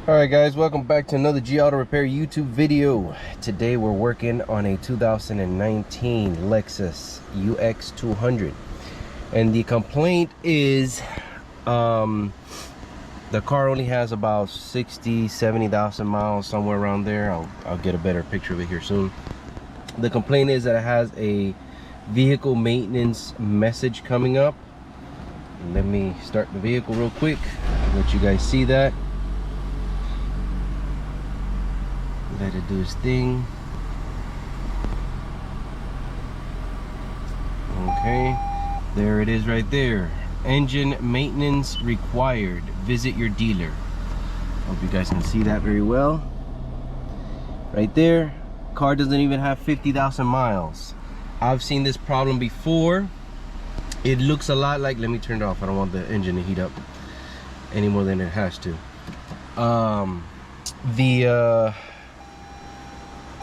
Alright guys, welcome back to another G Auto Repair YouTube video. Today we're working on a 2019 Lexus UX200. And the complaint is the car only has about 70,000 miles, somewhere around there. I'll get a better picture of it here soon. The complaint is that it has a vehicle maintenance message coming up. Let me start the vehicle real quick, let you guys see that. Let it do its thing. Okay, there it is right there. Engine maintenance required. Visit your dealer. Hope you guys can see that very well. Right there. Car doesn't even have 50,000 miles. I've seen this problem before. It looks a lot like, let me turn it off. I don't want the engine to heat up any more than it has to.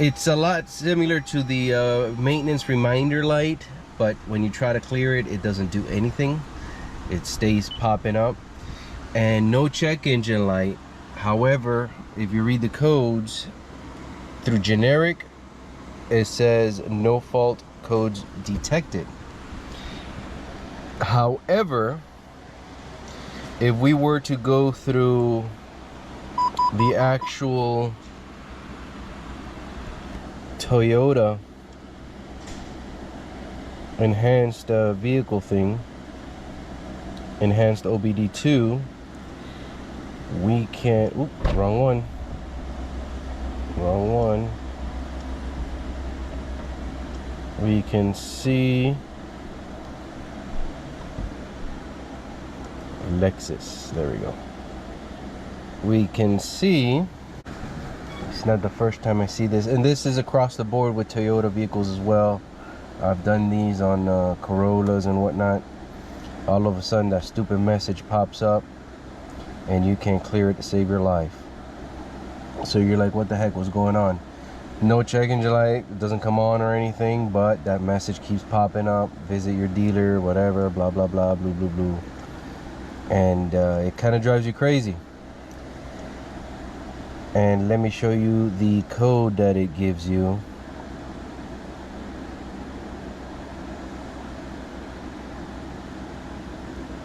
It's a lot similar to the maintenance reminder light, but when you try to clear it, it doesn't do anything. It stays popping up. And no check engine light. However, if you read the codes through generic, it says no fault codes detected. However, if we were to go through the actual Toyota enhanced vehicle thing, enhanced OBD2, we can, oops, wrong one, we can see Lexus. There we go. We can see, it's not the first time I see this, and this is across the board with Toyota vehicles as well. I've done these on Corollas and whatnot. All of a sudden that stupid message pops up and you can't clear it to save your life. So you're like, what the heck was going on? No check engine light, it doesn't come on or anything, but that message keeps popping up. Visit your dealer, whatever, blah blah blah, blue blue blue. And it kind of drives you crazy. And let me show you the code that it gives you.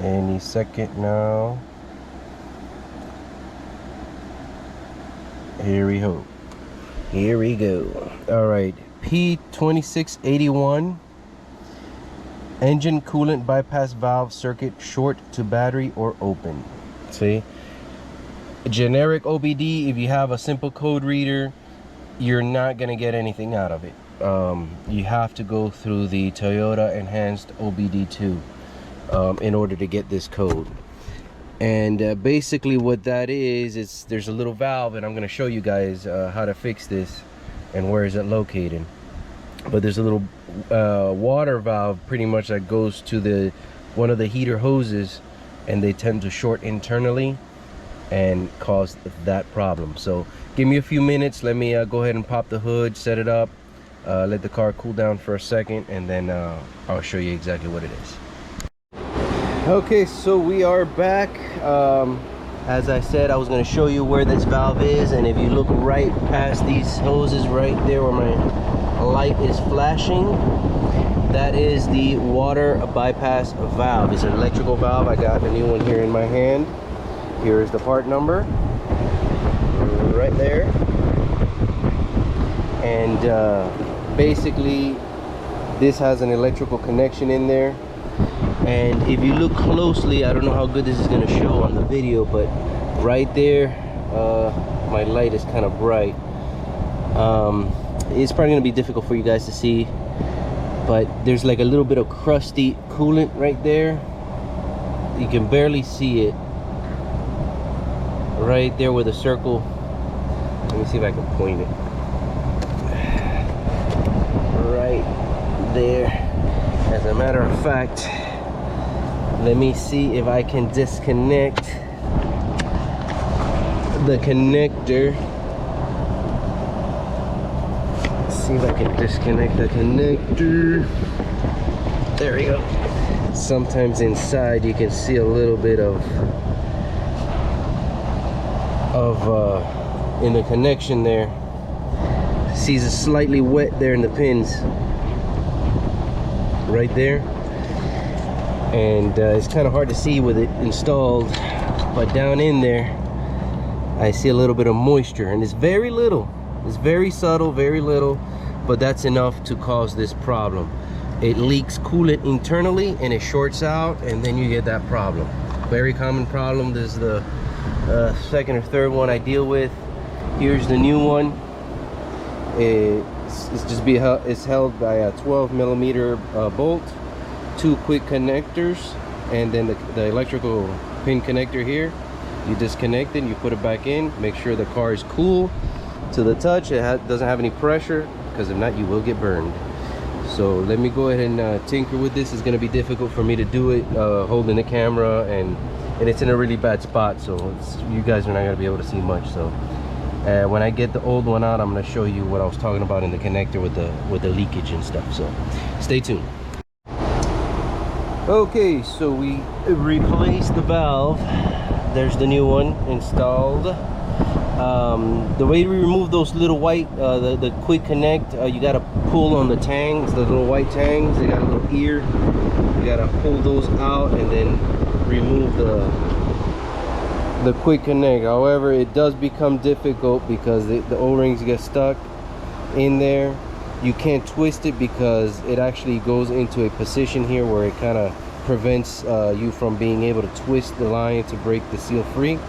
Any second now. Here we go. Here we go. All right, P2681. Engine coolant bypass valve circuit short to battery or open. See? Generic OBD, if you have a simple code reader, you're not going to get anything out of it. You have to go through the Toyota enhanced OBD2 in order to get this code. And basically what that is there's a little valve, and I'm going to show you guys how to fix this and where is it located. But there's a little water valve pretty much that goes to one of the heater hoses, and they tend to short internally and cause that problem. So give me a few minutes, let me go ahead and pop the hood, set it up, let the car cool down for a second, and then I'll show you exactly what it is. Okay, so we are back. As I said, I was going to show you where this valve is, and if you look right past these hoses right there where my light is flashing, that is the water bypass valve. It's an electrical valve. I got a new one here in my hand. Here is the part number right there. And basically this has an electrical connection in there. And if you look closely, I don't know how good this is going to show on the video, but right there, my light is kind of bright. It's probably going to be difficult for you guys to see, but there's like a little bit of crusty coolant right there. You can barely see it. Right there with a circle. Let me see if I can point it. Right there. As a matter of fact, let me see if I can disconnect the connector. Let's see if I can disconnect the connector. There we go. Sometimes inside you can see a little bit of of in the connection there. See, it's slightly wet there in the pins right there, and it's kind of hard to see with it installed, but down in there I see a little bit of moisture, and it's very little. It's very subtle, very little, but that's enough to cause this problem. It leaks coolant internally and it shorts out, and then you get that problem. Very common problem. This is the second or third one I deal with. Here's the new one. It's held by a 12mm bolt, 2 quick connectors, and then the electrical pin connector here. You disconnect it, you put it back in, make sure the car is cool to the touch. It doesn't have any pressure, because if not, you will get burned. So let me go ahead and tinker with this. It's going to be difficult for me to do it holding the camera, and it's in a really bad spot, so you guys are not going to be able to see much. So when I get the old one out, I'm going to show you what I was talking about in the connector with the leakage and stuff. So stay tuned. Okay, so we replaced the valve. There's the new one installed. The way we remove those little white, the quick connect, you gotta pull on the tangs, the little white tangs. They got a little ear. You gotta pull those out and then remove the quick connect. However, it does become difficult because the O-rings get stuck in there. You can't twist it because it actually goes into a position here where it kind of prevents you from being able to twist the line to break the seal free.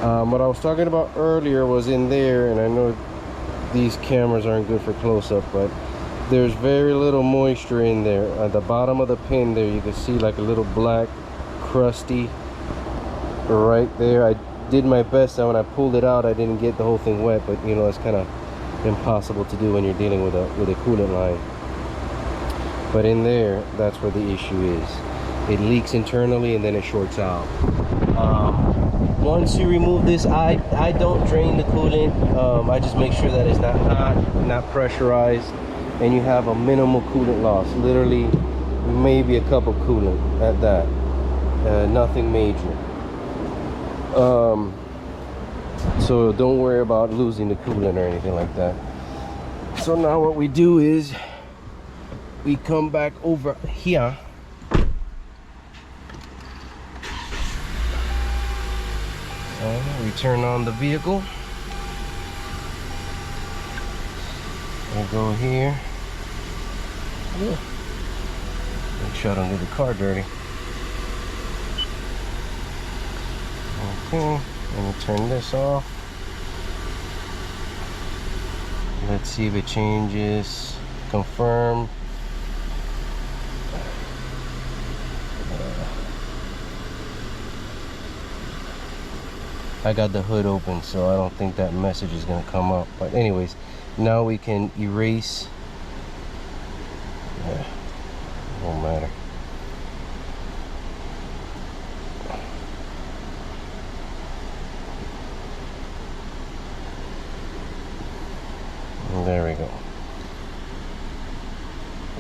What I was talking about earlier was in there, and I know these cameras aren't good for close-up, but there's very little moisture in there. At the bottom of the pin there, you can see like a little black crusty right there. I did my best, and when I pulled it out, I didn't get the whole thing wet, but you know, it's kind of impossible to do when you're dealing with a coolant line. But in there, that's where the issue is. It leaks internally and then it shorts out. Once you remove this, I don't drain the coolant. I just make sure that it's not hot, not pressurized, and you have a minimal coolant loss. Literally maybe a cup of coolant at that. Nothing major. So don't worry about losing the coolant or anything like that. So now what we do is we come back over here. We turn on the vehicle. We'll go here. Make sure I don't get the car dirty. Okay, let me turn this off. Let's see if it changes. Confirm. I got the hood open, so I don't think that message is going to come up. But anyways, now we can erase. Yeah, won't matter. And there we go.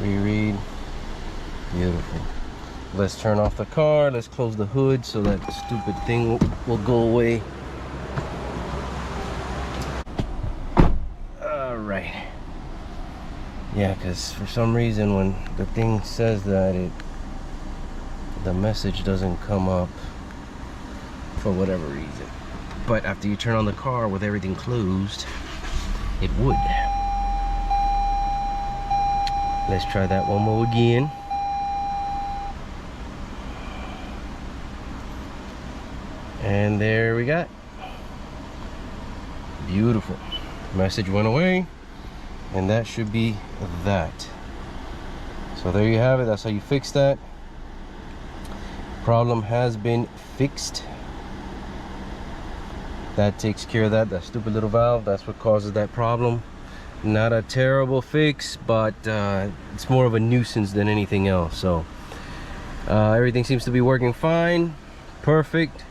Reread. Beautiful. Let's turn off the car. Let's close the hood so that stupid thing will go away. All right. Yeah, because for some reason when the thing says that, the message doesn't come up for whatever reason. But after you turn on the car with everything closed, it would. Let's try that one more again. And there we got. Beautiful. Message went away, and that should be that. So there you have it. That's how you fix that. Problem has been fixed. That takes care of that. That stupid little valve, that's what causes that problem. Not a terrible fix, but it's more of a nuisance than anything else. So everything seems to be working fine. Perfect.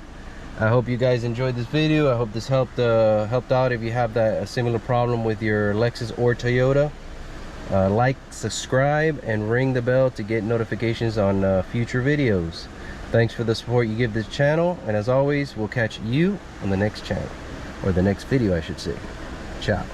I hope you guys enjoyed this video. I hope this helped out if you have a similar problem with your Lexus or Toyota. Like, subscribe, and ring the bell to get notifications on future videos. Thanks for the support you give this channel, and as always, we'll catch you on the next channel. or the next video I should say. Ciao.